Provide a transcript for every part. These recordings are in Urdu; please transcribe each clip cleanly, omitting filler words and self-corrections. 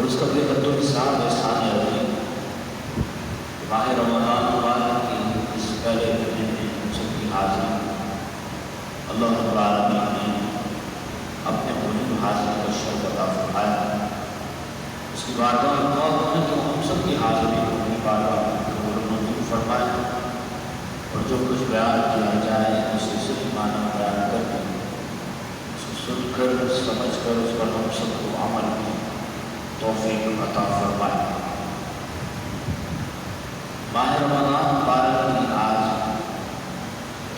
اس کا بھی قدر حساب احسان ہے ماہ رمضان مبارک کی اس پہلے مہینے میں ہم سب کی حاضری اللہ رب العالمین نے اپنے حضور حاضری کا شرف عطا فرمایا۔ اس کی بارگاہ میں دعا کریں تو ہم سب کی حاضری کو اپنی بارگاہ میں قبول و منظور فرمائے، اور جو کچھ بیان کیا جائے اسے صحیح معنی بیان کر کے اسے سن کر سمجھ کر اس پر ہم سب کو عمل کی توفیق عطا فرمائے۔ ماہ رمضان مبارک کی آج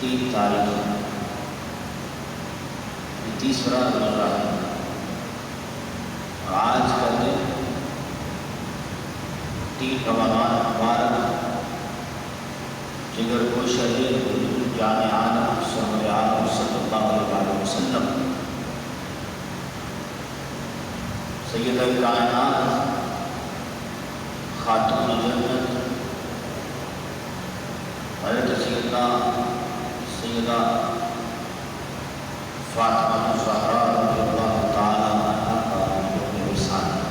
3 تاریخ ہے، یہ تیسرا روزہ ہے، اور آج کا دن 3 رمضان مبارک جگر کو شہید حضور جان عالم سرور عالم صلی اللہ علیہ وسلم سیدہ کائنات خاتون جنت حضرت سیدہ فاطمہ الزہرا رضی اللہ تعالی عنہا کا یوم وصال ہے۔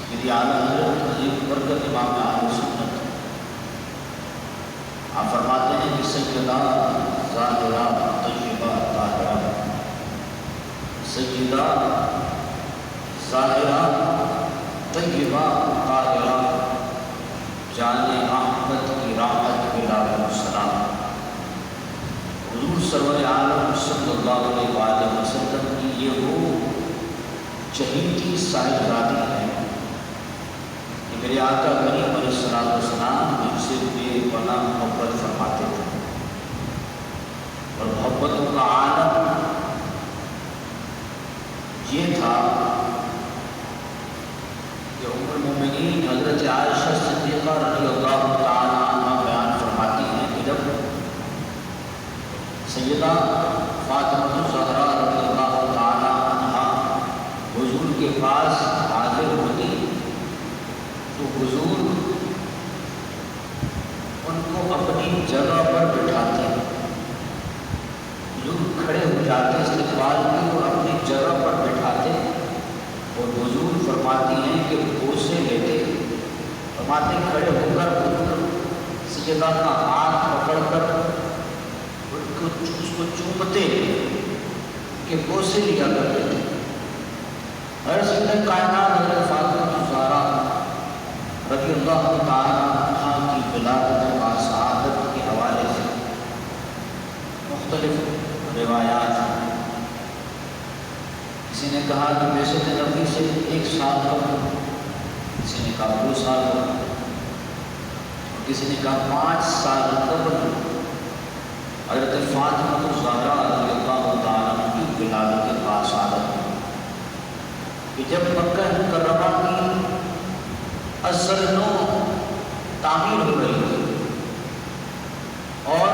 سیدی اعلیٰ حضرت عظیم برکت امام اہل سنت آپ فرماتے ہیں کہ سیدہ ظاہرہ طیبہ طاہرہ، سیدہ ظاہرہ طیبہ طاہرہ جان احمد کی رحمت کے علیہ السلام، حضور سرور عالم صلی اللہ علیہ وآلہ وسلم کی یہ وہ چہیتی صاحبزادی ہے کہ میرے آقا کریم علیہ السلام جن سے بے پناہ محبت فرماتے تھے، اور محبتوں کا عالم یہ تھا کہ ام المومنین حضرت عائشہ صدیقہ رضی اللہ تعالی عنہ بیان فرماتی ہیں کہ جب سیدہ فاطمہ الزہرا رضی اللہ تعالی عنہ حضور کے پاس حاضر ہوتی تو حضور ان کو اپنی جگہ پر بٹھاتے، حضور کھڑے ہو جاتے استقبال کی اور اپنی جگہ پر بٹھاتے، اور حضور فرماتی ہیں کہ بوسے لیتے، فرماتے کھڑے ہو کر حضور سیدہ کا ہاتھ پکڑ کر اس کو چومتے کہ بوسے لیا کرتے تھے۔ ہر سیدہ کائنات حضرت فاطمہ الزہرا رضی اللہ تعالی عنہ کی ولادت و سعادت کے حوالے سے مختلف روایات ہیں۔ کسی نے کہا کہ بیست نبی سے 1 سال قبل، کسی نے کہا 2 سال قبل، اور کسی نے کہا 5 سال قبل حضرت فاطمہ الزہرا رضی اللہ تعالیٰ عنہ کی ولادت و سعادت ہے کہ جب مکہ مکرمہ کی اصل نو تعمیر ہو رہی تھی، اور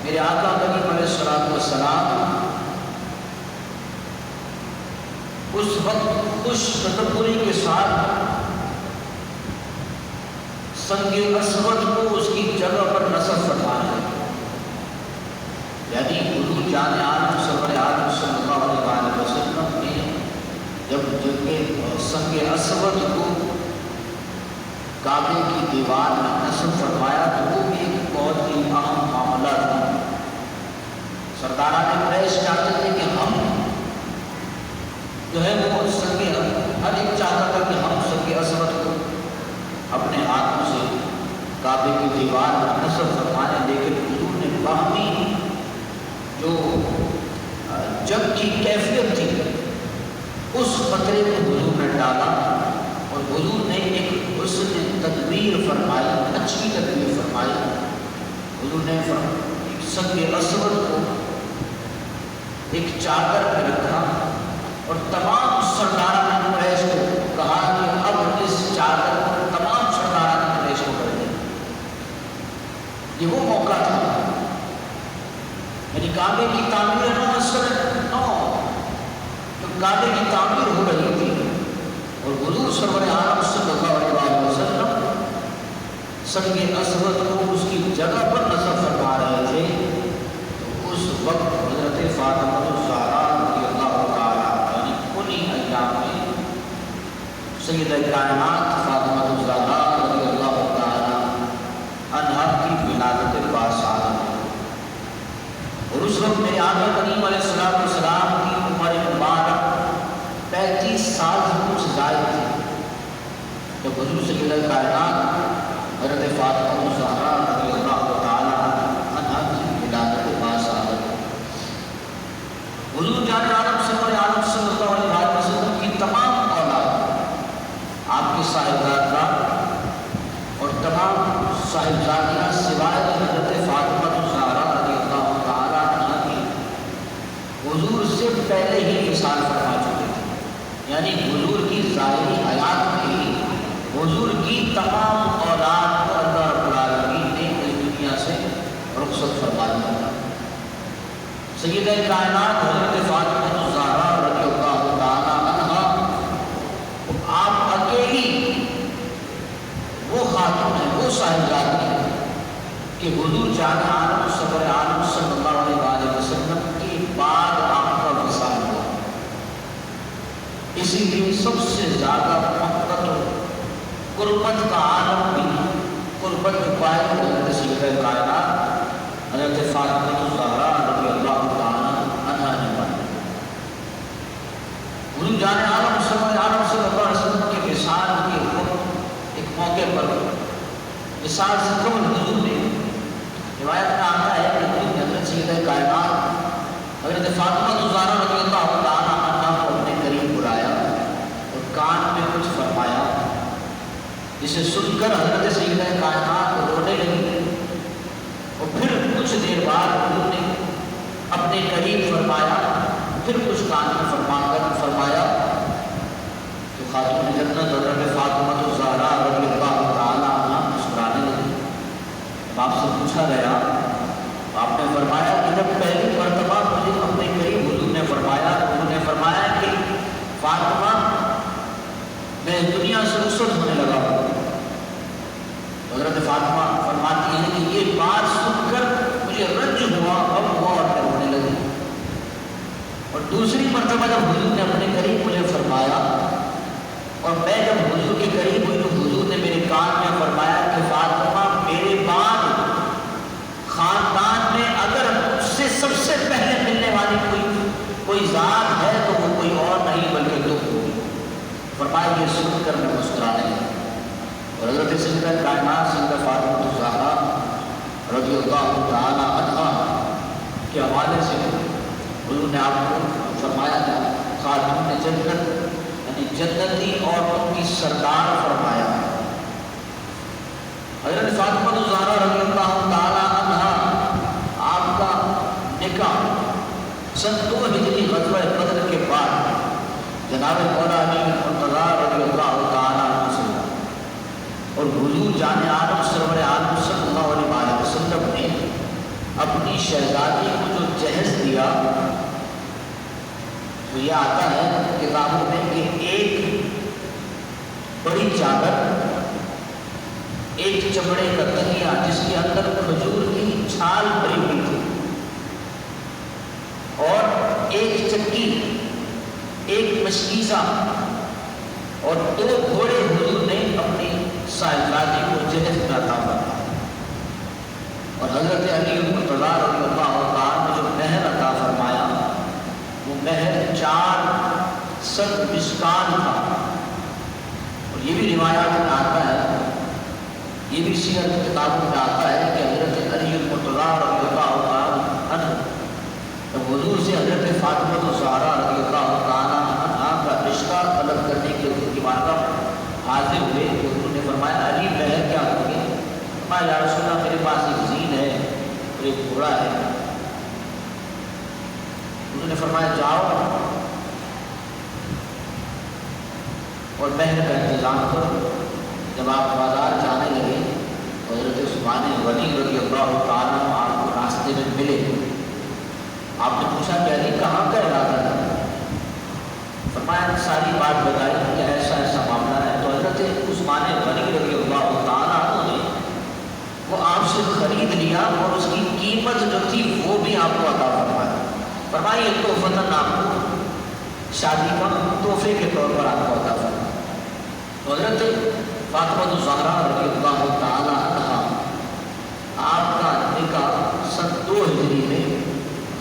میرے آقا کریم علیہ السلام اس وقت خوش تدبری کے ساتھ سنگ اسود کو اس کی جگہ پر نصب فرما رہے ہیں، یعنی حضور جان عالم سرور عالم صلی اللہ علیہ وسلم نے جب سنگ اسود کو کعبے کی دیوار میں نصب فرمایا تو وہ بھی ایک بہت ہی اہم معاملہ تھا۔ سرداران قریش چاہتے تھے کہ ہم جو ہے وہ ہر ایک چاہتا تھا کہ ہم سنگ اسود کو اپنے ہاتھوں سے کعبے کی دیوار میں نصب فرمائیں، لیکن حضور نے باہمی جو جنگ کی کیفیت تھی اس خطرے کو حضور نے ڈالا، اور حضور نے ایک حسن تدبیر فرمائی، اچھی تدبیر فرمائی۔ حضور نے سنگ اسود کو ایک چادر پہ رکھا اور تمام سرداران قریش کو کہا کہ اب اس چادر پر تمام سرداران قریش کو کر دیں۔ یہ وہ موقع تھا، یعنی کعبے کی تعمیر کعبے کی تعمیر ہو رہی تھی، اور حضور سرور عالم صلی اللہ علیہ وسلم سنگ اسود کو اس کی جگہ پر نصب فرما رہے تھے۔ تو اس وقت حضرت فاطمہ الزہرا رضی اللہ تعالیٰ عنہ انہی ایام میں سیدہ کائنات فاطمہ الزہرا رضی اللہ تعالی عنہا کی ولادت پاس آ گئی، اور اس وقت میرے آقا کریم علیہ السلام کی عمر مبارک 35 سال سے کچھ زائد تھی جب حضور سیدہ کائنات حضرت فاطمہ الزہرا رضی اللہ تعالی عنہا کی ولادت پاس آ گئی۔ حضور جان عالم سرور عالم صلی اللہ علیہ وسلم کی تمام اولاد، آپ کے صاحبزادگان اور تمام صاحبزادیاں سوائے حضرت فاطمہ الزہرا رضی اللہ تعالی عنہا کی حضور سے پہلے ہی وصال فرما چکے تھے، یعنی حضور کی ظاہری حیات میں ہی حضور کی تمام اولاد کو اللہ رب العالمین نے اس دنیا سے رخصت فرما دیا۔ سیدہ کائنات حضرت فاطمہ الزہرا رضی اللہ تعالی عنہا آپ اکیلی وہ خاتون ہیں، وہ صاحبزادی ہیں کہ حضور جان عالم سرور عالم صلی اللہ علیہ وسلم کے بعد آپ کا وصال ہوا، اسی لیے سب سے زیادہ محبت و قربت کا عالم بھی قربت جو پائے حضرت سیدہ کائنات حضرت فاطمہ الزہرا رضی اللہ تعالی عنہا نے پایا۔ حضور جان عالم سرور عالم صلی اللہ علیہ وسلم کے وصال کے ایک موقع پر وصال سے قبل حضور نے روایت میں آتا ہے کہ حضور نے حضرت سیدہ کائنات حضرت فاطمہ الزہرا رضی اللہ تعالی عنہا کو اپنے قریب بلایا اور کان میں کچھ فرمایا، جسے سن کر حضرت سیدہ کائنات رونے لگی، اور پھر کچھ دیر بعد حضور نے اپنے قریب فرمایا، پھر کچھ کان میں فرمایا تو خاتون جنت حضرت فاطمہ الزہرا رضی اللہ تعالی عنہا مسکرانے لگی۔ اب آپ سے پوچھا گیا، آپ نے فرمایا کہ جب پہلی مرتبہ مجھے اپنے قریب حضور نے فرمایا تو انہوں نے فرمایا کہ فاطمہ میں دنیا سے رخصت ہونے لگا ہوں۔ حضرت فاطمہ فرماتی ہیں کہ یہ بات سن کر مجھے رنج ہوا، غم ہوا اور میں رونے لگی۔ اور دوسری مرتبہ جب حضور نے اپنے قریب مجھے فرمایا اور میں جب حضور کے قریب ہوئی تو حضور نے میرے کان میں فرمایا کہ فاطمہ میرے بعد خاندان میں اگر مجھ سے سب سے پہلے ملنے والی کوئی ذات ہے تو وہ کوئی اور نہیں بلکہ تم ہوگی۔ فرمایا یہ سن کر میں مسکرانے لگا، اور حضرت سیدہ کائنات سیدہ فاطمہ الزہرا رضی اللہ تعالی عنہا کے حوالے سے حضور نے آپ کو فرمایا تھا خاتون جنت، یعنی جنتی عورتوں کی سردار فرمایا۔ حضرت فاطمہ الزہرا رضی اللہ تعالی عنہا آپ کا نکاح سن 2 ہجری غزوہ بدر کے بعد جناب مولا علی مرتضیٰ رضی اللہ تعالی عنہ سے، اور حضور جان عالم سرور عالم صلی اللہ علیہ وسلم نے اپنی شہزادی کو جو جہیز دیا، تو یہ آتا ہے کتابوں میں کہ ایک بڑی چادر، ایک چمڑے کا تکیہ جس کے اندر کھجور کی چھال بھری ہوئی تھی، اور ایک چکی، ایک مشکیزہ اور 2 گھوڑے حضور نے اپنی صاحبزادی کو جہیز میں عطا فرمایا۔ اور حضرت علی مرتضیٰ رضی اللہ تعالیٰ نے جو مہر عطا فرمایا وہ مہر 4 سد مسکان تھا۔ اور یہ بھی روایات میں آتا ہے، یہ بھی سیرت کتابوں میں آتا ہے کہ حضرت علی مرتضیٰ رضی اللہ تعالیٰ عنہ جب حضور سے حضرت فاطمہ الزہرا رضی اللہ تعالیٰ عنہا کا رشتہ طلب کرنے کے حضور کی بارگاہ حاضر ہوئے تو حضور نے فرمایا علی مہر کیا ہوگی؟ فرمایا یا رسول اللہ میرے پاس ایک زین ہے اور ایک گھوڑا ہے۔ حضور نے فرمایا جاؤ اور مہر کا انتظام کرو۔ جب آپ بازار جانے لگے تو حضرت عثمان غنی رضی اللہ تعالیٰ عنہ آپ کو راستے میں ملے۔ آپ نے پوچھا کہ علی کہاں کا ارادہ ہے؟ فرمایا ساری بات بتائی کہ ایسا ایسا معاملہ ہے۔ تو حضرت عثمان غنی رضی اللہ تعالیٰ عنہ نے وہ آپ سے خرید لیا اور اس کی قیمت جو تھی وہ بھی آپ کو عطا فرمایا۔ فرمایا یہ تحفتاً آپ کو شادی کا تحفے کے طور پر آپ کو عطا فرمایا۔ تو حضرت فاطمہ الزہرا رضی اللہ تعالی عنہا آپ کا نکاح سن 2 ہجری میں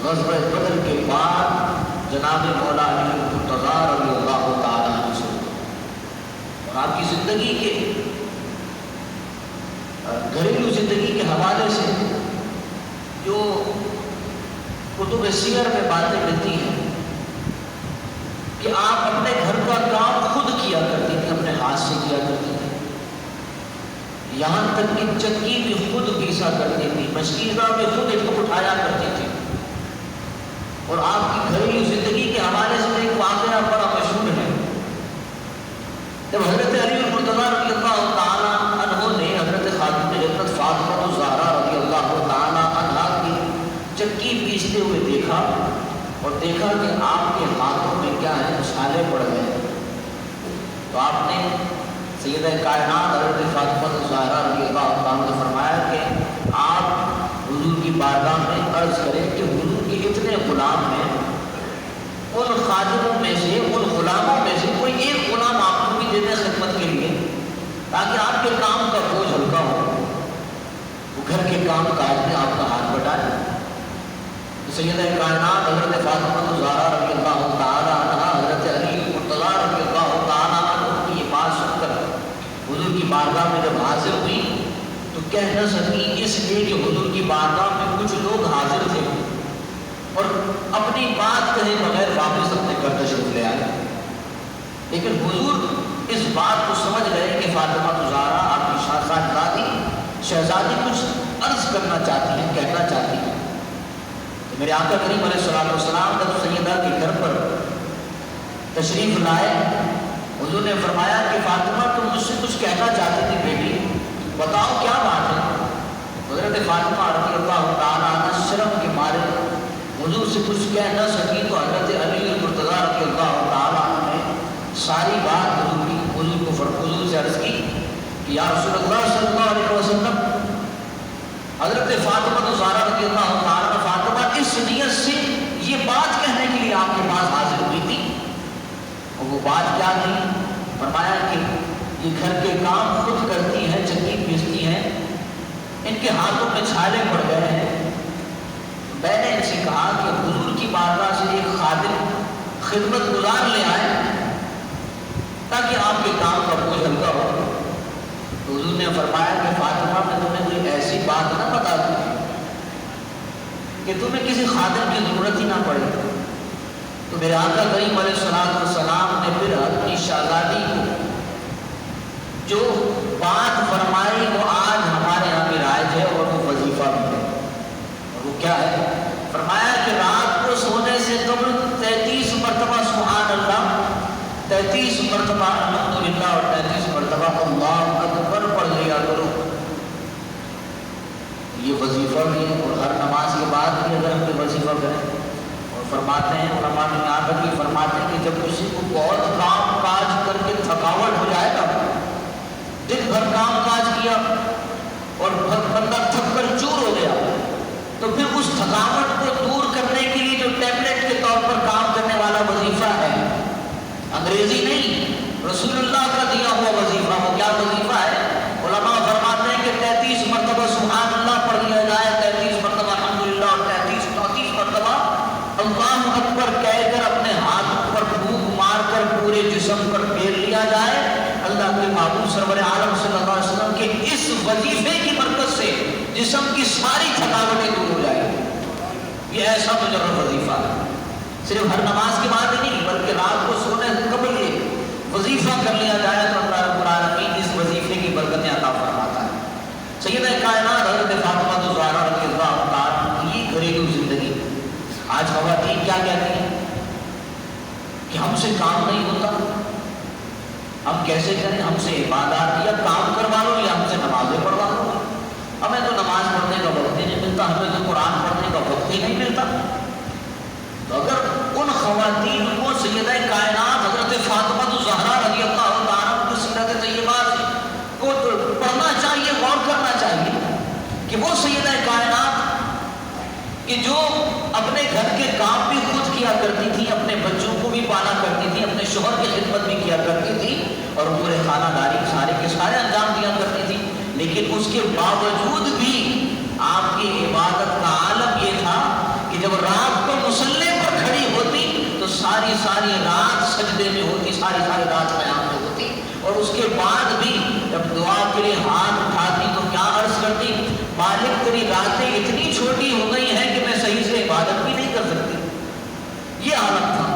غزوہ بدر کے بعد جناب مولا علی مرتضیٰ رضی اللہ تعالی عنہ سے اور آپ کی زندگی کے گھریلو زندگی کے حوالے سے جو کتب سیر میں باتیں ملتی ہیں کہ آپ اپنے گھر کا کام خود کیا کرتی تھی، اپنے ہاتھ سے کیا کرتی تھی، یہاں تک کہ چکی بھی خود پیسا کرتی تھی، مشکیزہ بھی خود اٹھایا کرتی تھی۔ اور آپ کی گھریلو زندگی کے حوالے سے ایک واقعہ بڑا مشہور ہے، جب حضرت علی مرتضیٰ رضی اللہ تعالیٰ عنہ نے حضرت خاتون جنت فاطمہ الزہرا رضی اللہ تعالیٰ عنہا کی چکی پیستے ہوئے دیکھا اور دیکھا کہ آپ کے ہاتھوں میں کیا ہے، چھالے پڑ گئے، تو آپ نے سیدہ کائنات حضرت فاطمہ الزہرا رضی اللہ تعالیٰ نے فرمایا کہ آپ حضور کی بارگاہ میں عرض کریں کہ حضور کے اتنے غلام ہیں، ان خادموں میں سے، ان غلاموں میں سے کوئی ایک غلام آپ کو بھی دے دیں خدمت کے لیے، تاکہ آپ کے کام کا بوجھ ہلکا ہو، وہ گھر کے کام کاج میں آپ کا ہاتھ بٹائے۔ سیدہ کائنات حضرت فاطمہ الزہرا رضی اللہ تعالیٰ عنہا حضرت علی مرتضیٰ رضی اللہ تعالیٰ عنہ کی یہ بات سن کر حضور کی بارگاہ میں جب حاضر ہوئی تو کہہ نہ سکی، اس لیے کہ حضور کی بارگاہ میں کچھ لوگ حاضر تھے اور اپنی بات کہے بغیر واپس اپنے گھر تشریف لے آئے، لیکن حضور اس بات کو سمجھ گئے کہ فاطمہ الزہرا آپ کی شہزادی کچھ عرض کرنا چاہتی ہیں، کہنا چاہتی ہیں۔ تو میرے آقا کریم علیہ الصلوۃ والسلام جب سیدہ کے گھر پر تشریف لائے، حضور نے فرمایا کہ فاطمہ تم مجھ سے کچھ کہنا چاہتی تھی بیٹی، بتاؤ کیا بات ہے۔ حضرت فاطمہ رضی اللہ تعالیٰ عنہ شرم کے مارے حضور سے کچھ کہہ نہ سکی، تو حضرت علی مرتضیٰ رضی اللہ تعالیٰ عنہ نے ساری بات حضور سے عرض کی کہ یا رسول اللہ صلی اللہ علیہ وسلم، حضرت فاطمہ الزہرا رضی اللہ تعالیٰ عنہ فاطمہ اس نیت سے یہ بات کہنے کے لیے آپ کے پاس حاضر ہوئی تھی، اور وہ بات کیا تھی؟ فرمایا کہ یہ گھر کے کام خود کرتی ہیں، چکی پیستی ہیں، ان کے ہاتھوں میں چھالے پڑ گئے ہیں۔ میں نے ان سے کہا کہ حضور کی بارگاہ سے ایک خادم خدمت گزار لے آئے تاکہ آپ کے کام کا بوجھ ہلکا ہو۔ تو حضور نے فرمایا کہ فاطمہ میں تمہیں کوئی ایسی بات نہ بتا دوں کہ تمہیں کسی خادم کی ضرورت ہی نہ پڑے۔ تو میرے آقا کریم علیہ الصلوۃ والسلام نے پھر اپنی شہزادی کو جو بات فرمائی وہ آج ہمارے یہاں بھی رائج ہے اور وہ وظیفہ بھی ہے، اور وہ کیا ہے؟ فرمایا کہ رات کو سونے سے قبل 33 مرتبہ سبحان اللہ، 33 مرتبہ الحمدللہ اور 33 مرتبہ اللہ اکبر پڑھ لیا کرو۔ یہ وظیفہ بھی ہے، اور ہر نماز کے بعد بھی اگر ہم یہ وظیفہ کریں، اور فرماتے ہیں علماء نے یہاں تک بھی فرماتے ہیں کہ جب کسی کو بہت کام کاج کر کے تھکاوٹ ہو جائے گا، دن بھر کام کاج کیا اور بندہ تھک کر چور ہو گیا، تو پھر اس تھکاوٹ کو دور کرنے کے لیے جو ٹیبلٹ کے طور پر کام کرنے والا وظیفہ ہے، انگریزی نہیں، رسول اللہ کا دیا ہوا وظیفہ، وہ کیا وظیفہ ہے؟ علماء فرماتے ہیں کہ 33 مرتبہ سبحان اللہ پڑھ لیا جائے، 33 مرتبہ الحمدللہ اور 34 مرتبہ اللہ اکبر کہہ کر اپنے ہاتھ پر پھونک مار کر پورے جسم پر پھیر لیا جائے، اللہ کے محبوب سرور عالم صلی اللہ علیہ وسلم کے اس وظیفے کی برکت سے جسم کی ساری تھکاوٹیں دور ہو جائیں گی۔ یہ ایسا مجرد وظیفہ ہے، صرف ہر نماز کے بعد ہی نہیں بلکہ رات کو سونے سے قبل یہ وظیفہ کر لیا جائے تو اللہ رب العالمین اس وظیفے کی برکتیں عطا فرماتا ہے۔ سیدہ کائنات حضرت فاطمہ الزہرا رضی اللہ تعالیٰ عنہ کی گھریلو زندگی، آج خواتین کیا کہتی ہیں کہ ہم سے کام نہیں ہوتا، ہم کیسے کریں، ہم سے عبادات یا کام کروا لو یا ہم سے نمازیں پڑھوا لو، ہمیں تو نماز پڑھنے کا وقت ہی نہیں ملتا، ہمیں تو قرآن پڑھنے کا وقت ہی نہیں ملتا۔ تو اگر ان خواتین کو سیدہ کائنات حضرت فاطمہ الزہرا رضی اللہ تعالیٰ عنہ کی سیرت طیبہ کو پڑھنا چاہیے، غور کرنا چاہیے کہ وہ سیدہ کائنات کہ جو اپنے گھر کے کام بھی خود کیا کرتی تھی، اپنے بچوں کو بھی پالا کرتی تھی، اپنے شوہر کی خدمت بھی کیا کرتی تھی، اور پورے خانہ داری سارے کے سارے انجام دیا کرتی تھی، لیکن اس کے باوجود بھی آپ کی عبادت کا عالم یہ تھا کہ جب رات کو مصلی پر کھڑی ہوتی تو ساری رات سجدے میں ہوتی، ساری رات قیام میں ہوتی، اور اس کے بعد بھی جب دعا کے لیے ہاتھ اٹھاتی تو کیا عرض کرتی، مالک تیری راتیں اتنی چھوٹی ہو گئی ہیں کہ میں صحیح سے عبادت بھی نہیں کر سکتی۔ یہ حالت تھا۔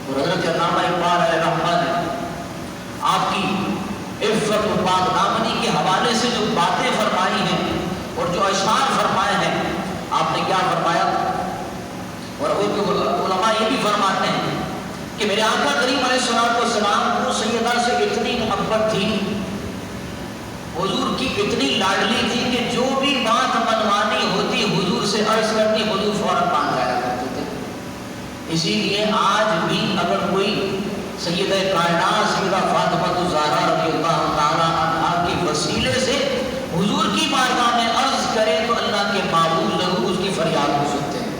اور حضرت علامہ اقبال علیہ رحمۃ نے آپ کی عفت و پاک دامنی کے حوالے سے جو باتیں فرمائی ہیں اور جو اشعار فرمائے ہیں، آپ نے کیا فرمایا؟ اور علماء یہ بھی فرماتے ہیں کہ میرے آقا کریم علیہ الصلوۃ والسلام کو سیدہ سے اتنی محبت تھی، حضور کی اتنی لاڈلی تھی کہ جو بھی بات منوانی ہوتی حضور سے عرض کرتی، حضور فوراً مان جایا کرتے تھے۔ اسی لیے آج بھی اگر کوئی سیدہ کائنات سیدہ فاطمہ الزہرا رضی اللہ تعالیٰ عنہا کے وسیلے سے حضور کی بارگاہ میں عرض کرے تو اللہ کے معبود ضرور اس کی فریاد ہو سکتے ہیں۔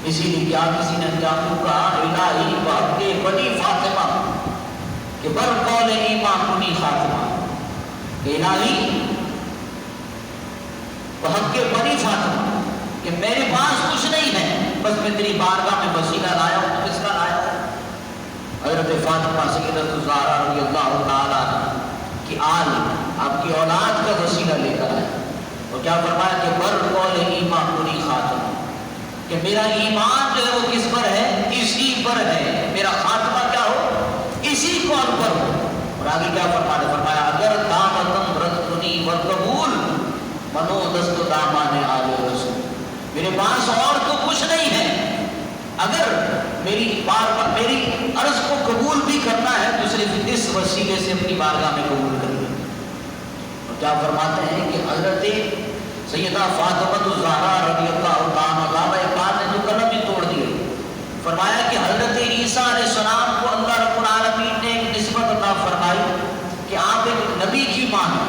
اسی لیے کیا کسی نے جانو کہا، الہی بحق بنی فاطمہ کہ بر قول ایمان کنی خاتمہ، کہ الہی بحق بنی فاطمہ کہ میرے پاس کچھ نہیں ہے، بس میں تیری بارگاہ میں وسیلہ لایا ہوں۔ کس کا لایا ہوں؟ حضرت فاطمہ سیدۃ الزہرا رضی اللہ تعالیٰ کی آل، آپ کی اولاد کا وسیلہ لے کر آئے، اور کیا فرمایا کہ بر قول ایمان کنی خاتمہ، کہ میرا ایمان جو ہے وہ کس پر ہے؟ اسی پر ہے، میرا خاتمہ کیا ہو؟ اسی قول پر ہو۔ اور آگے کیا فرمایا اگر دامتم رد کنی والقبول منو دست دامان آل رسول، میرے پاس اور تو کچھ نہیں ہے، اگر میری عرض کو قبول بھی کرنا ہے تو صرف اس وسیلے سے اپنی بارگاہ میں قبول کرنا۔ اور کیا فرماتے ہیں کہ حضرت سیدہ فاطمہ الزہرا رضی اللہ تعالیٰ عنہا نے جو قلم ہی توڑ دیے، فرمایا کہ حضرت عیسیٰ علیہ السلام کو اللہ رب العالمین نے ایک نسبت عطا فرمائی کہ آپ ایک نبی کی ماں ہیں،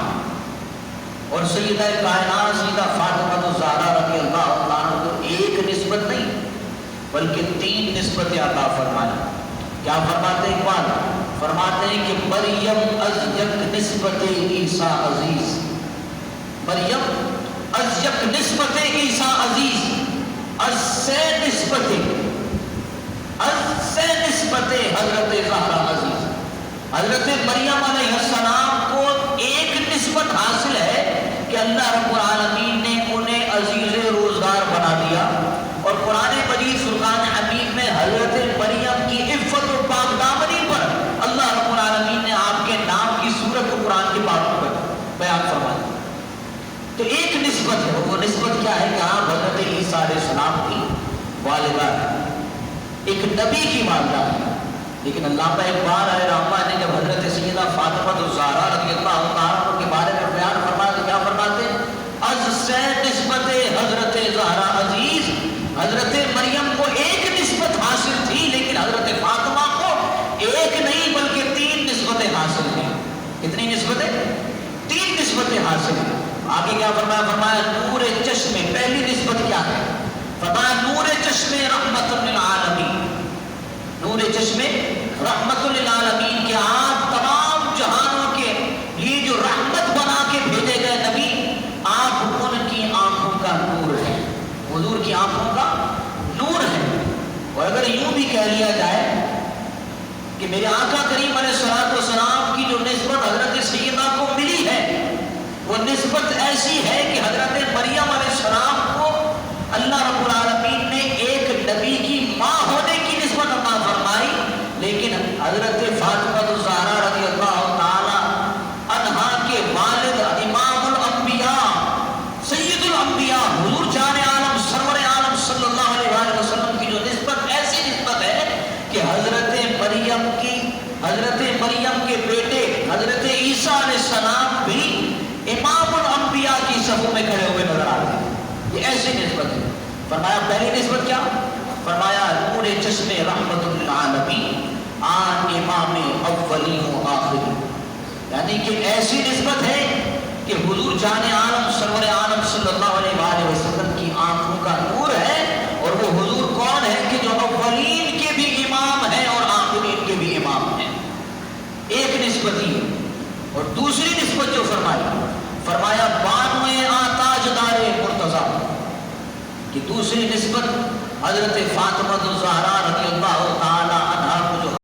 اور سیدہ کائنات سیدہ فاطمہ الزہرا رضی اللہ تعالیٰ کو ایک نسبت نہیں بلکہ 3 نسبتیں عطا فرمائی۔ کیا فرماتے ہیں اقبال؟ فرماتے ہیں کہ مریم از یک نسبت عیسیٰ عزیز، مریم از یک نسبت عیسیٰ عزیز، از سے نسبت حضرت زہرا عزیز۔ حضرت مریم علیہ السلام کو ایک نسبت حاصل ہے کہ اللہ رب العالمین نے انہیں عزیز روزگار بنا دیا، اور قرآن مجید فرقان حمید میں حضرت مریم کی عفت و پاک دامنی پر اللہ رب العالمین نے آپ کے نام کی صورت کو قرآن کے پاک پر بیان فرما دیا۔ تو ایک نسبت ہے، وہ نسبت کیا ہے کہ آپ حضرت عیسیٰ علیہ السلام کی والدہ ہے، ایک نبی کی والدہ ہے۔ لیکن علامہ اقبال علیہ رحمۃ نے جب حضرت سیدہ فاطمہ الزہرا رضی اللہ تعالیٰ کے بارے میں بیان فرمایا تو کیا فرماتے ہیں؟ از سے نسبت حضرت زہرا عزیز، حضرت مریم کو ایک نسبت حاصل تھی، لیکن حضرت فاطمہ کو ایک نہیں بلکہ 3 نسبتیں حاصل ہیں۔ کتنی نسبتیں؟ 3 نسبتیں حاصل ہیں۔ آگے کیا فرمایا نور چشم، پہلی نسبت کیا ہے؟ فرمایا نور چشم رحمت للعالمین، نور چشم رحمت للعالمین کہ آپ تمام جہانوں کے لیے جو رحمت بنا کے بھیجے گئے نبی، آپ ان کی آنکھوں کا نور ہے، حضور کی آنکھوں کا نور ہے۔ اور اگر یوں بھی کہہ لیا جائے کہ میرے آقا کریم علیہ الصلوۃ والسلام کی جو نسبت حضرت سیدہ کو ملی ہے وہ نسبت ایسی ہے کہ حضرت مریم علیہ السلام کو اللہ رب العالمین نے ایک نبی کی ماں ہونے کی نسبت عطا فرمائی، لیکن حضرت فاطمہ الزہرا رضی اللہ تعالی عنہا کے والد امام الانبیاء سید الانبیاء حضور جان عالم سرور عالم صلی اللہ علیہ وآلہ وسلم کی جو نسبت ایسی نسبت ہے کہ حضرت مریم کے بیٹے حضرت عیسیٰ علیہ السلام بھی امام الانبیاء کی صفوں میں کھڑے ہوئے نظر آتے ہیں۔ یہ ایسی نسبت ہے۔ فرمایا پہلی نسبت کیا؟ فرمایا نور چشم رحمت للعالمین آن امام اولین و آخرین، یعنی کہ ایسی نسبت ہے کہ حضور جان عالم سرور عالم صلی اللہ علیہ وآلہ وسلم کی آنکھوں کا نور ہے، اور وہ حضور کون ہے کہ جو اولین کے بھی امام ہیں اور آخرین کے بھی امام ہیں۔ ایک نسبت ہی ہے، اور دوسری نسبت جو فرمایا 92 آتاج دار مرتضیٰ، کہ دوسری نسبت حضرت فاطمہ الزہرا رضی اللہ تعالی